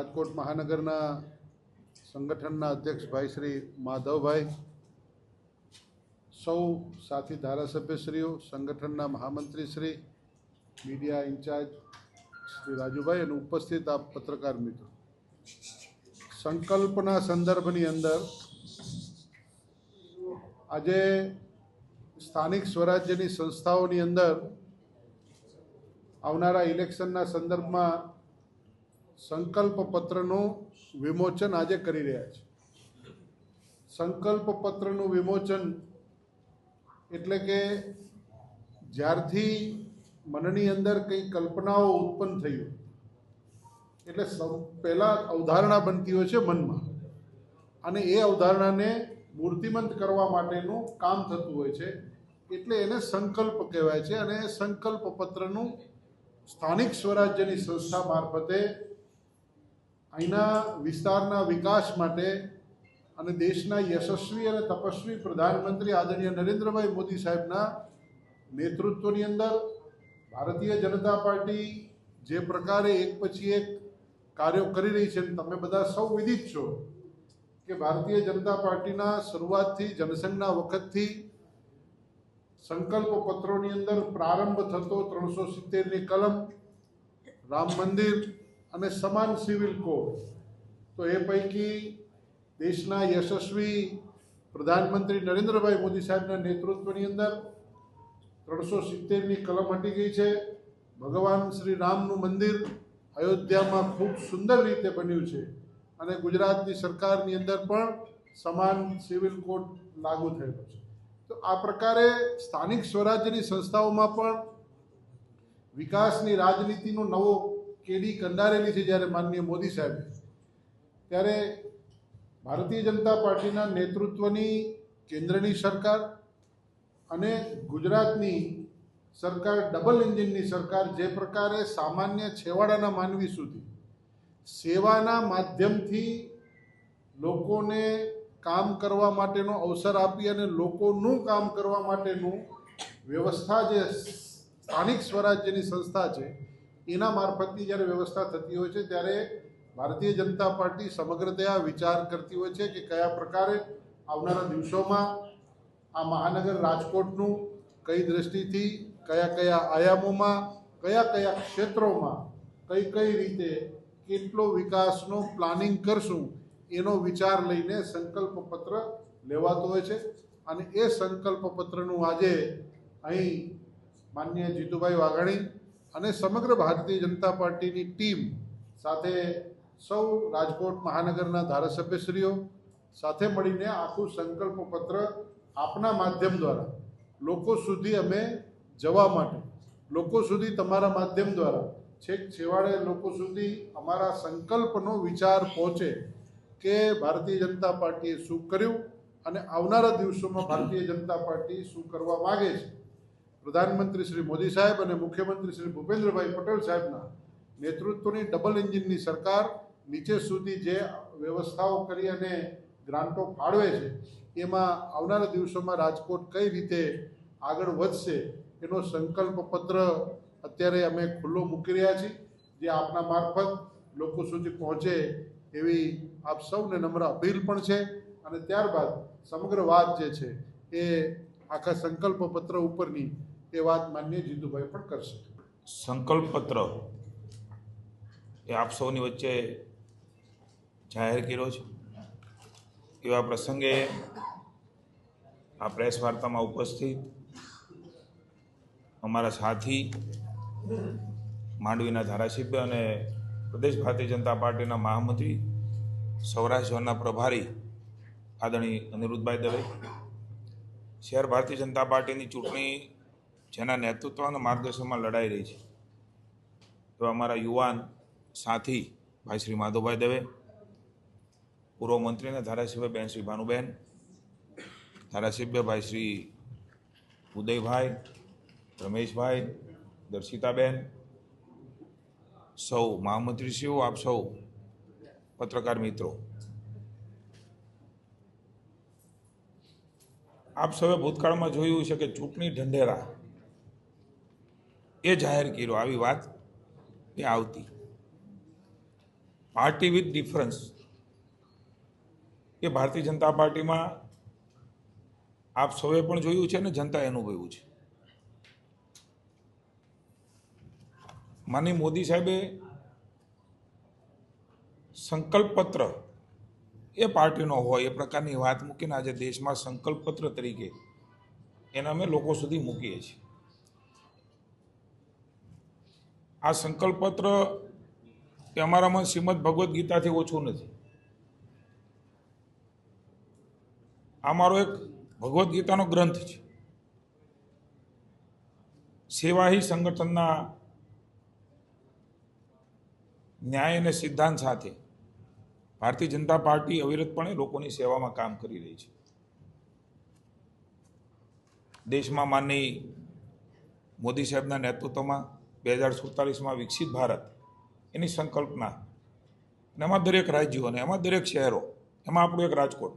રાજકોટ મહાનગરના સંગઠનના અધ્યક્ષ ભાઈ શ્રી માધવભાઈ, સૌ સાથી ધારાસભ્યશ્રીઓ, સંગઠનના મહામંત્રી શ્રી, મીડિયા ઇન્ચાર્જ શ્રી રાજુભાઈ અને ઉપસ્થિત આપ પત્રકાર મિત્રો, સંકલ્પના સંદર્ભની અંદર આજે સ્થાનિક સ્વરાજ્યની સંસ્થાઓની અંદર આવનારા ઇલેક્શનના સંદર્ભમાં સંકલ્પ પત્રનું વિમોચન આજે કરી રહ્યા છે. સંકલ્પ પત્રનું વિમોચન એટલે કે જ્યારથી મનની અંદર કંઈ કલ્પનાઓ ઉત્પન્ન થઈ હોય એટલે પહેલાં અવધારણા બનતી હોય છે મનમાં, અને એ અવધારણાને મૂર્તિમંત કરવા માટેનું કામ થતું હોય છે, એટલે એને સંકલ્પ કહેવાય છે. અને સંકલ્પ પત્રનું સ્થાનિક સ્વરાજ્યની સંસ્થા મારફતે અહીંના વિસ્તારના વિકાસ માટે અને દેશના યશસ્વી અને તપસ્વી પ્રધાનમંત્રી આદરણીય નરેન્દ્રભાઈ મોદી સાહેબના નેતૃત્વની અંદર ભારતીય જનતા પાર્ટી જે પ્રકારે એક પછી એક કાર્યો કરી રહી છે, તમે બધા સૌ વિદિત છો કે ભારતીય જનતા પાર્ટીના શરૂઆતથી જનસંઘના વખતથી સંકલ્પ પત્રોની અંદર પ્રારંભ થતો 370ની કલમ, રામ મંદિર અને સમાન સિવિલ કોડ, તો એ પૈકી દેશના યશસ્વી પ્રધાનમંત્રી નરેન્દ્રભાઈ મોદી સાહેબના નેતૃત્વની અંદર 370ની કલમ હટી ગઈ છે. ભગવાન શ્રી રામનું મંદિર અયોધ્યામાં ખૂબ સુંદર રીતે બન્યું છે અને ગુજરાતની સરકારની અંદર પણ સમાન સિવિલ કોડ લાગુ થયેલો છે. તો આ પ્રકારે સ્થાનિક સ્વરાજ્યની સંસ્થાઓમાં પણ વિકાસની રાજનીતિનો નવો કેડી કંડારેલી છે. જ્યારે માનનીય મોદી સાહેબ, ત્યારે ભારતીય જનતા પાર્ટીના નેતૃત્વની કેન્દ્રની સરકાર અને ગુજરાતની સરકાર, ડબલ એન્જિનની સરકાર, જે પ્રકારે સામાન્ય છેવાડાના માનવી સુધી સેવાના માધ્યમથી લોકોને કામ કરવા માટેનો અવસર આપી અને લોકોનું કામ કરવા માટેનું વ્યવસ્થા જે સ્થાનિક સ્વરાજ્યની સંસ્થા છે એના મારફતની જ્યારે વ્યવસ્થા થતી હોય છે, ત્યારે ભારતીય જનતા પાર્ટી સમગ્રતયા વિચાર કરતી હોય છે કે કયા પ્રકારે આવનારા દિવસોમાં આ મહાનગર રાજકોટનું કઈ દ્રષ્ટિથી, કયા કયા આયામોમાં, કયા કયા ક્ષેત્રોમાં કઈ કઈ રીતે કેટલો વિકાસનો પ્લાનિંગ કરશું એનો વિચાર લઈને સંકલ્પ પત્ર લેવાતો હોય છે. અને એ સંકલ્પ પત્રનું આજે અહીં માનનીય જીતુભાઈ વાઘાણી અને સમગ્ર ભારતીય જનતા પાર્ટીની ટીમ સાથે સૌ રાજકોટ મહાનગરના ધારાસભ્યશ્રીઓ સાથે મળીને આખું સંકલ્પ પત્ર આપના માધ્યમ દ્વારા લોકો સુધી અમે જવા માટે, લોકો સુધી તમારા માધ્યમ દ્વારા છેક છેવાડે લોકો સુધી અમારા સંકલ્પનો વિચાર પહોંચે કે ભારતીય જનતા પાર્ટીએ શું કર્યું અને આવનારા દિવસોમાં ભારતીય જનતા પાર્ટી શું કરવા માગે છે. પ્રધાનમંત્રી શ્રી મોદી સાહેબ અને મુખ્યમંત્રી શ્રી ભૂપેન્દ્રભાઈ પટેલ સાહેબના નેતૃત્વની ડબલ એન્જિનની સરકાર નીચે સુધી જે વ્યવસ્થાઓ કરી અને ગ્રાન્ટો ફાળવે છે, એમાં આવનારા દિવસોમાં રાજકોટ કઈ રીતે આગળ વધશે એનો સંકલ્પ પત્ર અત્યારે અમે ખુલ્લો મૂકી રહ્યા છીએ, જે આપના મારફત લોકો સુધી પહોંચે એવી આપ સૌને નમ્ર અપીલ પણ છે. અને ત્યારબાદ સમગ્ર વાત જે છે એ આખા સંકલ્પ પત્ર ઉપરની એ વાત માન્ય જીતુભાઈ પણ કરશે. સંકલ્પ પત્ર એ આપ સૌની વચ્ચે જાહેર કર્યો છે. એવા પ્રસંગે આ પ્રેસ વાર્તામાં ઉપસ્થિત અમારા સાથી માંડવીના ધારાસભ્ય અને પ્રદેશ ભારતીય જનતા પાર્ટીના મહામંત્રી, સૌરાષ્ટ્ર ઝોનના પ્રભારી આદરણીય અનિરુદ્ધભાઈ દવે, શહેર ભારતીય જનતા પાર્ટીની ચૂંટણી જેના નેતૃત્વ અને માર્ગદર્શનમાં લડાઈ રહી છે, તો અમારા યુવાન સાથી ભાઈ શ્રી માધવભાઈ દવે, પૂર્વ મંત્રી અને ધારાસભ્ય બેન શ્રી ભાનુબેન, ધારાસભ્ય ભાઈ શ્રી ઉદયભાઈ, રમેશભાઈ, દર્શિતાબેન, સૌ મહામંત્રીશ્રીઓ, આપ સૌ પત્રકાર મિત્રો, આપ સૌએ ભૂતકાળમાં જોયું છે કે ચૂંટણી ઢંઢેરા એ જાહેર કર્યો, આવી વાત એ આવતી. પાર્ટી વિથ ડિફરન્સ એ ભારતીય જનતા પાર્ટીમાં આપ સૌએ પણ જોયું છે અને જનતાએ અનુભવ્યું છે. માનનીય મોદી સાહેબે સંકલ્પ પત્ર એ પાર્ટીનો હોય એ પ્રકારની વાત મૂકીને આજે દેશમાં સંકલ્પ પત્ર તરીકે એને અમે લોકો સુધી મૂકીએ છીએ. આ સંકલ્પ પત્ર એ અમારામાં શ્રીમદ ભગવદ્ ગીતાથી ઓછું નથી. આ મારો એક ભગવદ્ ગીતાનો ગ્રંથ છે. સેવા હી સંગઠનના ન્યાય અને સિદ્ધાંત સાથે ભારતીય જનતા પાર્ટી અવિરતપણે લોકોની સેવામાં કામ કરી રહી છે. દેશમાં માનનીય મોદી સાહેબના નેતૃત્વમાં 2047માં વિકસિત ભારત એની સંકલ્પના, અને એમાં દરેક રાજ્યો અને એમાં દરેક શહેરો, એમાં આપણું એક રાજકોટ,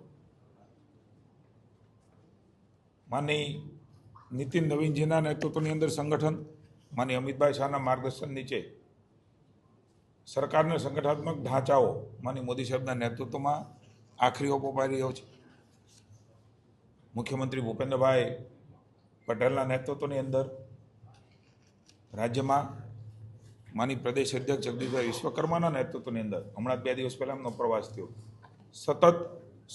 માનનીય નીતિન નવીનજીના નેતૃત્વની અંદર સંગઠન, માનનીય અમિતભાઈ શાહના માર્ગદર્શન નીચે સરકારના સંગઠનાત્મક ઢાંચાઓ માનનીય મોદી સાહેબના નેતૃત્વમાં આખરી ઓપ અપાઈ રહ્યો છે. મુખ્યમંત્રી ભૂપેન્દ્રભાઈ પટેલના નેતૃત્વની અંદર રાજ્યમાં માનનીય પ્રદેશ અધ્યક્ષ જગદીશભાઈ વિશ્વકર્માના નેતૃત્વની અંદર હમણાં 2 દિવસ પહેલાં એમનો પ્રવાસ થયો. સતત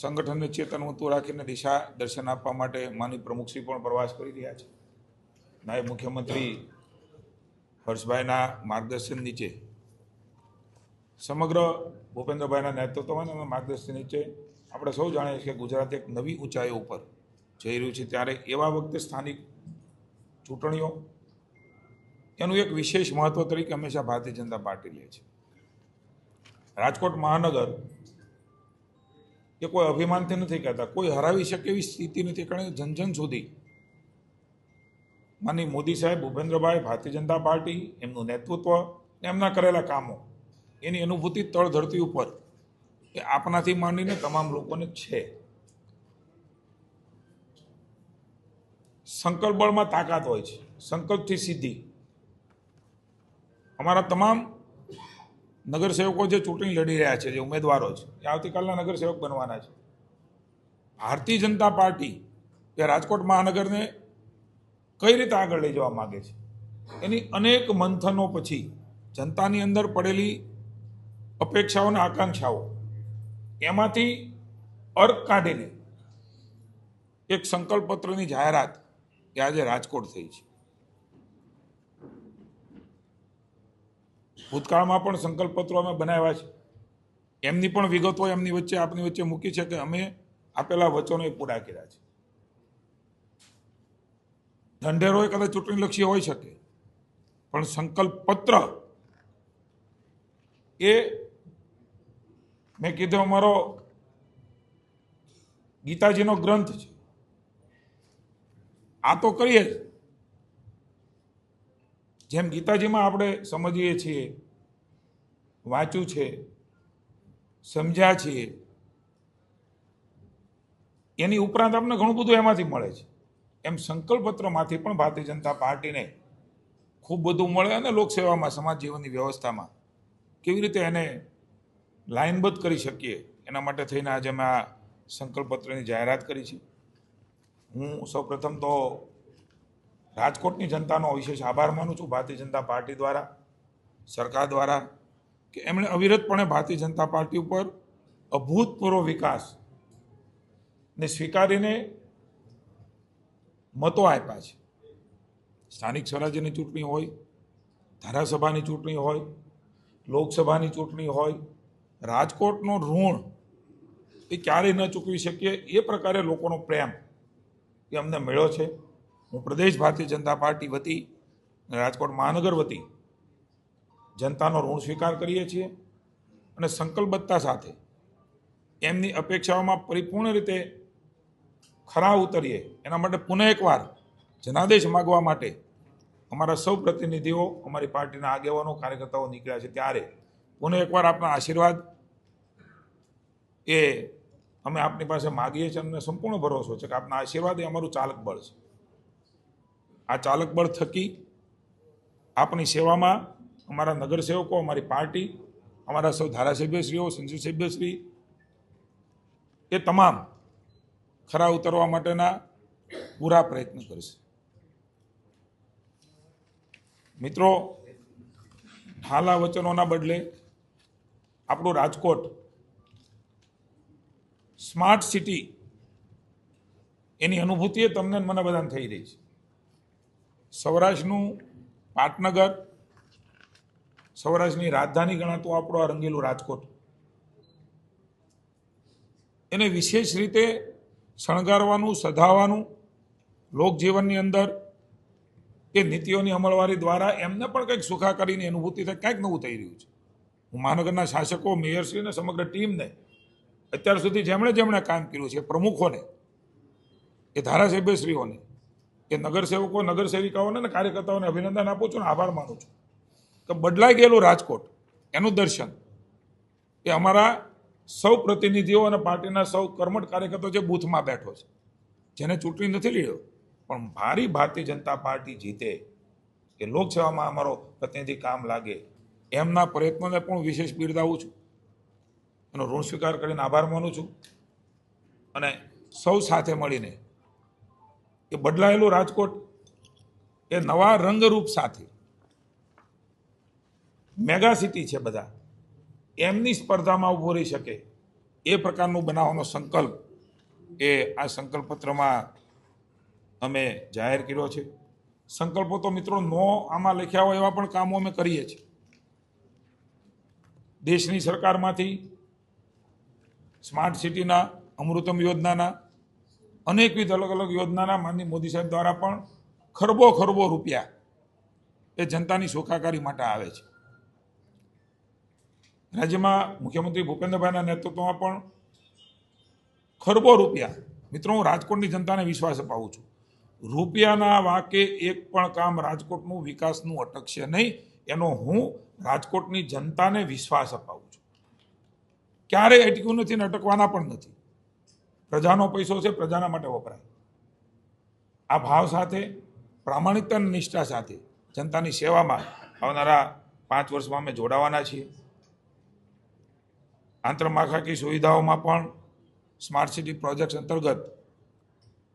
સંગઠનને ચેતનવંતું રાખીને દિશા દર્શન આપવા માટે માનનીય પ્રમુખશ્રી પણ પ્રવાસ કરી રહ્યા છે. નાયબ મુખ્યમંત્રી હર્ષભાઈના માર્ગદર્શન નીચે સમગ્ર ભૂપેન્દ્રભાઈના નેતૃત્વમાં અને માર્ગદર્શન નીચે આપણે સૌ જાણીએ છીએ કે ગુજરાત એક નવી ઊંચાઈઓ ઉપર જઈ રહ્યું છે. ત્યારે એવા વખતે સ્થાનિક ચૂંટણીઓ એનું એક વિશેષ મહત્વ તરીકે હંમેશા ભારતીય જનતા પાર્ટી લે છે. રાજકોટ મહાનગર એ કોઈ અભિમાનથી નથી કહેતા, કોઈ હરાવી શકે એવી સ્થિતિ નથી, કારણ કે જન સુધી માનનીય મોદી સાહેબ, ભૂપેન્દ્રભાઈ, ભારતીય જનતા પાર્ટી, એમનું નેતૃત્વ, એમના કરેલા કામો, એની અનુભૂતિ તળ ધરતી ઉપર એ આપનાથી માંડીને તમામ લોકોને છે. સંકલ્પ બળમાં તાકાત હોય છે, સંકલ્પથી સિદ્ધિ. અમારા તમામ નગરસેવકો જે ચૂંટણી લડી રહ્યા છે, જે ઉમેદવારો છે, એ આવતીકાલના નગરસેવક બનવાના છે. ભારતીય જનતા પાર્ટી એ રાજકોટ મહાનગરને કઈ રીતે આગળ લઈ જવા માગે છે, એની અનેક મંથનો પછી જનતાની અંદર પડેલી અપેક્ષાઓ અને આકાંક્ષાઓ એમાંથી અર્ક કાઢીને એક સંકલ્પ પત્રની જાહેરાત એ આજે રાજકોટ થઈ છે. ભૂતકાળમાં પણ સંકલ્પ પત્રો અમે બનાવ્યા છે. એમની પણ વિગતો એમની વચ્ચે, આપની વચ્ચે મૂકી છે કે અમે આપેલા વચનો એ પૂરા કર્યા છે. ઢંઢેરો એ કદાચ ચૂંટણીલક્ષી હોઈ શકે, પણ સંકલ્પ પત્ર એ મેં કીધું અમારો ગીતાજીનો ગ્રંથ છે. આ તો કરીએ જ, જેમ ગીતાજીમાં આપણે સમજીએ છીએ, વાંચ્યું છે, સમજ્યા છીએ, એની ઉપરાંત આપણે ઘણું બધું એમાંથી મળે છે. એમ સંકલ્પપત્રમાંથી પણ ભારતીય જનતા પાર્ટીને ખૂબ બધું મળે, અને લોકસેવામાં, સમાજ જીવનની વ્યવસ્થામાં કેવી રીતે એને લાઇનબદ્ધ કરી શકીએ એના માટે થઈને આજે અમે આ સંકલ્પપત્રની જાહેરાત કરી છે. હું સૌપ્રથમ તો રાજકોટની જનતાનો વિશેષ આભાર માનું છું ભારતીય જનતા પાર્ટી દ્વારા, સરકાર દ્વારા, કે એમણે અવિરતપણે ભારતીય જનતા પાર્ટી ઉપર અભૂતપૂર્વ વિકાસ ને સ્વીકારીને મતો આપ્યા છે. સ્થાનિક સ્વરાજ્યની ચૂંટણી હોય, ધારાસભાની ચૂંટણી હોય, લોકસભાની ચૂંટણી હોય, રાજકોટનો ઋણ એ ક્યારેય ન ચૂકવી શકીએ એ પ્રકારે લોકોનો પ્રેમ એ અમને મળ્યો છે. હું પ્રદેશ ભારતીય જનતા પાર્ટી વતી, રાજકોટ મહાનગર વતી જનતાનો ઋણ સ્વીકાર કરીએ છીએ, અને સંકલ્પબદ્ધતા સાથે એમની અપેક્ષાઓમાં પરિપૂર્ણ રીતે ખરા ઉતરીએ એના માટે પુનઃ એકવાર જનાદેશ માગવા માટે અમારા સૌ પ્રતિનિધિઓ, અમારી પાર્ટીના આગેવાનો, કાર્યકર્તાઓ નીકળ્યા છે. ત્યારે પુનઃ એકવાર આપના આશીર્વાદ એ અમે આપની પાસે માગીએ છીએ. અમને સંપૂર્ણ ભરોસો છે કે આપના આશીર્વાદ એ અમારું ચાલક બળ છે. આ ચાલક બળ થકી આપની સેવામાં અમારા નગરસેવકો, અમારી પાર્ટી અમારા સૌ ધારાસભ્યશ્રીઓ, સંસદ સભ્યશ્રી એ તમામ ખરા ઉતરવા માટેના પૂરા પ્રયત્ન કરશે. મિત્રો, ઠાલા વચનોના બદલે આપણું રાજકોટ સ્માર્ટ સિટી એની અનુભૂતિ તમને મને બધાને થઈ રહી છે. સૌરાષ્ટ્રનું પાટનગર, સૌરાષ્ટ્રની રાજધાની ગણાતું આપણું આ રંગીલું રાજકોટ, એને વિશેષ રીતે શણગારવાનું, સધાવવાનું, લોકજીવનની અંદર એ નીતિઓની અમલવારી દ્વારા એમને પણ કંઈક સુખાકારીની અનુભૂતિ થાય, કંઈક નવું થઈ રહ્યું છે. હું મહાનગરના શાસકો, મેયરશ્રીને, સમગ્ર ટીમને, અત્યાર સુધી જેમણે કામ કર્યું છે, પ્રમુખોને, એ ધારાસભ્યશ્રીઓને, એ નગરસેવકો, નગરસેવિકાઓને અને કાર્યકર્તાઓને અભિનંદન આપું છું અને આભાર માનું છું કે બદલાઈ ગયેલું રાજકોટ એનું દર્શન એ અમારા સૌ પ્રતિનિધિઓ અને પાર્ટીના સૌ કર્મઠ કાર્યકર્તાઓ જે બૂથમાં બેઠો છે, જેને ચૂંટણી નથી લડ્યો પણ ભારી ભારતીય જનતા પાર્ટી જીતે, કે લોકસેવામાં અમારો પ્રતિનિધિ કામ લાગે, એમના પ્રયત્નોને પણ વિશેષ બિરદાવું છું, એનો ઋણ સ્વીકાર કરીને આભાર માનું છું. અને સૌ સાથે મળીને એ બદલાયેલું રાજકોટ એ નવા રંગરૂપ સાથે મેગા સિટી છે, બધા એમની સ્પર્ધામાં ઊભો રહી શકે એ પ્રકારનું બનાવવાનો સંકલ્પ એ આ સંકલ્પ પત્રમાં અમે જાહેર કર્યો છે. સંકલ્પો તો મિત્રો નો આમાં લખ્યા હોય એવા પણ કામો અમે કરીએ છીએ. દેશની સરકારમાંથી સ્માર્ટ સિટીના, અમૃતમ યોજનાના, અનેકવિધ અલગ અલગ યોજનાના માનનીય મોદી સાહેબ દ્વારા પણ ખરબો રૂપિયા એ જનતાની સુખાકારી માટે આવે છે. રાજ્યમાં મુખ્યમંત્રી ભૂપેન્દ્રભાઈના નેતૃત્વમાં પણ ખરબો રૂપિયા, મિત્રો હું રાજકોટની જનતાને વિશ્વાસ અપાવું છું, રૂપિયાના વાકે એક પણ કામ રાજકોટનું વિકાસનું અટકશે નહીં, એનો હું રાજકોટની જનતાને વિશ્વાસ અપાવું છું. ક્યારેય અટક્યું નથી ને અટકવાના પણ નથી. પ્રજાનો પૈસો છે, પ્રજાના માટે વપરાય. આ ભાવ સાથે, પ્રામાણિકતા અને નિષ્ઠા સાથે જનતાની સેવામાં આવનારા 5 વર્ષમાં અમે જોડાવાના છીએ. આંતરમાળખાકીય સુવિધાઓમાં પણ સ્માર્ટ સિટી પ્રોજેક્ટ અંતર્ગત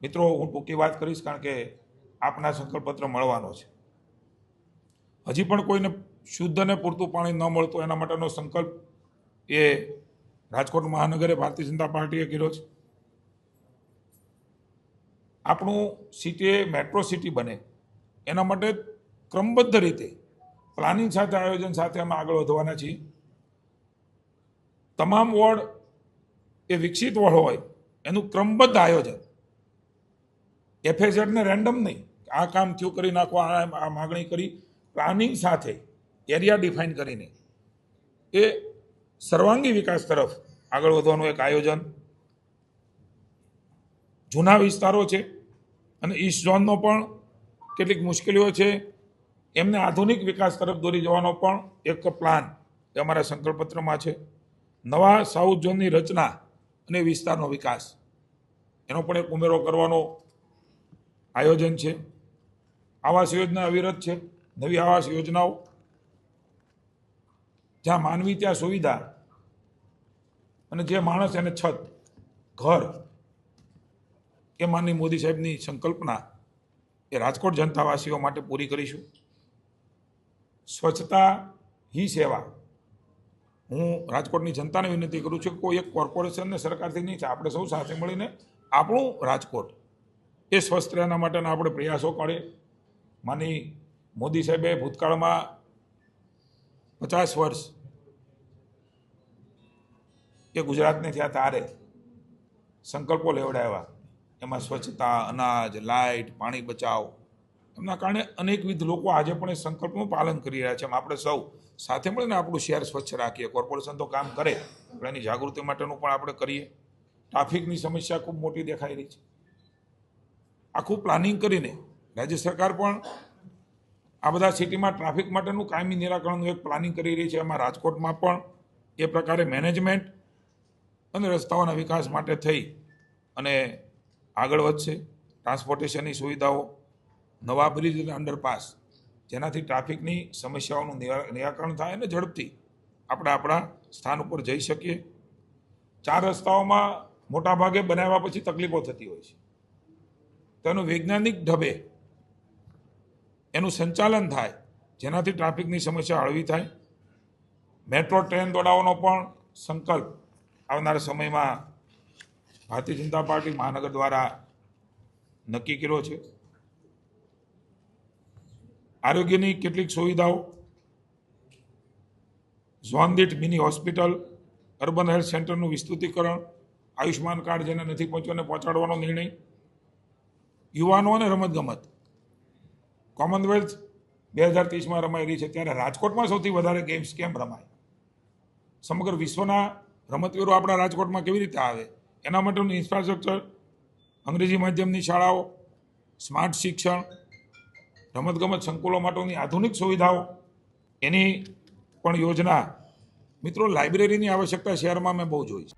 મિત્રો હું ટૂંકી વાત કરીશ, કારણ કે આપના સંકલ્પપત્ર મળવાનો છે. હજી પણ કોઈને શુદ્ધ અને પૂરતું પાણી ન મળતું એના માટેનો સંકલ્પ એ રાજકોટ મહાનગરે ભારતીય જનતા પાર્ટીએ કર્યો છે. આપણું સિટી મેટ્રો સિટી બને એના માટે ક્રમબદ્ધ રીતે પ્લાનિંગ સાથે, આયોજન સાથે અમે આગળ વધવાના છીએ. તમામ વોર્ડ એ વિકસિત વોર્ડ હોય એનું ક્રમબદ્ધ આયોજન, એફએઝેડને રેન્ડમ નહીં, આ કામ થયું કરી નાખો, આ માગણી કરી, પ્લાનિંગ સાથે એરિયા ડિફાઇન કરીને એ સર્વાંગી વિકાસ તરફ આગળ વધવાનું એક આયોજન. જૂના વિસ્તારો છે અને ઈસ્ટ ઝોનનો પણ કેટલીક મુશ્કેલીઓ છે, એમને આધુનિક વિકાસ તરફ દોરી જવાનો પણ એક પ્લાન એ અમારા સંકલ્પપત્રમાં છે. નવા સાઉથ ઝોનની રચના અને વિસ્તારનો વિકાસ એનો પણ એક ઉમેરો કરવાનો આયોજન છે. આવાસ યોજના અવિરત છે, નવી આવાસ યોજનાઓ, જ્યાં માનવી ત્યાં સુવિધા, અને જે માણસ એને છત, ઘર, એ માનની મોદી સાહેબની સંકલ્પના એ રાજકોટ જનતાવાસીઓ માટે પૂરી કરીશું. સ્વચ્છતા હી સેવા, હું રાજકોટની જનતાને વિનંતી કરું છું કે કોઈ એક કોર્પોરેશનને સરકારથી નહીં છે, આપણે સૌ સાથે મળીને આપણું રાજકોટ એ સ્વસ્થ રહેવા માટેના આપણે પ્રયાસો કરીએ. માની મોદી સાહેબે ભૂતકાળમાં 50 વર્ષ એ ગુજરાતને થયા ત્યારે સંકલ્પો લેવડાવ્યા, એમાં સ્વચ્છતા, અનાજ, લાઇટ, પાણી બચાવ, એમના કારણે અનેકવિધ લોકો આજે પણ એ સંકલ્પનું પાલન કરી રહ્યા છે. આપણે સૌ સાથે મળીને આપણું શહેર સ્વચ્છ રાખીએ. કોર્પોરેશન તો કામ કરે પણ એની જાગૃતિ માટેનું પણ આપણે કરીએ. ટ્રાફિકની સમસ્યા ખૂબ મોટી દેખાઈ રહી છે. આખું પ્લાનિંગ કરીને રાજ્ય સરકાર પણ આ બધા સિટીમાં ટ્રાફિક માટેનું કાયમી નિરાકરણનું એક પ્લાનિંગ કરી રહી છે. એમાં રાજકોટમાં પણ એ પ્રકારે મેનેજમેન્ટ અને રસ્તાઓના વિકાસ માટે થઈ અને આગળ વધશે. ટ્રાન્સપોર્ટેશનની સુવિધાઓ, નવા બ્રિજ અને અંડરપાસ, જેનાથી ટ્રાફિકની સમસ્યાઓનું નિરાકરણ થાય અને ઝડપથી આપણે આપણા સ્થાન ઉપર જઈ શકીએ. 4 રસ્તાઓમાં મોટાભાગે બનાવ્યા પછી તકલીફો થતી હોય છે. તેનું વૈજ્ઞાનિક ઢબે એનું સંચાલન થાય જેનાથી ટ્રાફિકની સમસ્યા હળવી થાય. મેટ્રો ટ્રેન દોડાવવાનો પણ સંકલ્પ આવનારા સમયમાં ભારતીય જનતા પાર્ટી મહાનગર દ્વારા નક્કી કર્યો છે. આરોગ્યની કેટલીક સુવિધાઓ, ઝોન દીઠ મિની હોસ્પિટલ, અર્બન હેલ્થ સેન્ટરનું વિસ્તૃતિકરણ, આયુષ્માન કાર્ડ જેને નથી પહોંચ્યું એને પહોંચાડવાનો નિર્ણય, યુવાનો અને રમતગમત. કોમનવેલ્થ 2030માં રમાઈ રહી છે ત્યારે રાજકોટમાં સૌથી વધારે ગેમ્સ કેમ રમાય? સમગ્ર વિશ્વના રમતવીરો આપણા રાજકોટમાં કેવી રીતે આવે એના માટેનું ઇન્ફ્રાસ્ટ્રક્ચર, અંગ્રેજી માધ્યમની શાળાઓ, સ્માર્ટ શિક્ષણ, રમતગમત સંકુલો માટેની આધુનિક સુવિધાઓ, એની પણ યોજના. મિત્રો, લાઇબ્રેરીની આવશ્યકતા શહેરમાં મેં બહુ જોઈ છે.